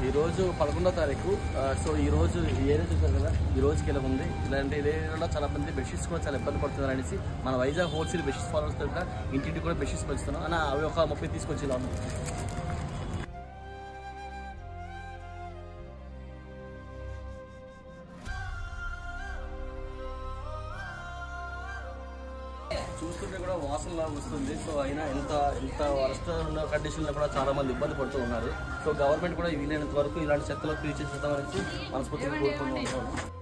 ఈరోజు 11వ తారీఖు. సో ఈరోజు ఏరియా చూసారు కదా, ఈ రోజుకి ఇలా ఉంది. ఇలాంటి ఏరియాలో చాలా మంది బెడ్షీట్స్ కూడా చాలా ఇబ్బంది పడుతున్నారు అనేసి మన వైజాగ్ హోల్సేల్ బెడ్షీట్స్ ఫాలోవర్స్ కూడా ఇంటింటికి కూడా బెడ్షీట్స్ పంచుతున్నాం అన్న. అవి ఒక 30 తీసుకొచ్చి ఇలా ఉన్నాయి. చూస్తుంటే కూడా వాసనలా వస్తుంది. సో అయినా ఎంత వర్స్ట్ ఉన్న కండిషన్లో కూడా చాలా మంది ఇబ్బంది పడుతూ ఉన్నారు. సో గవర్నమెంట్ కూడా వీలైనంత వరకు ఇలాంటి చెత్తలో క్లీన్ చేసేద్దామనేసి మనస్ఫూర్తిగా కోరుకుంటున్నాం.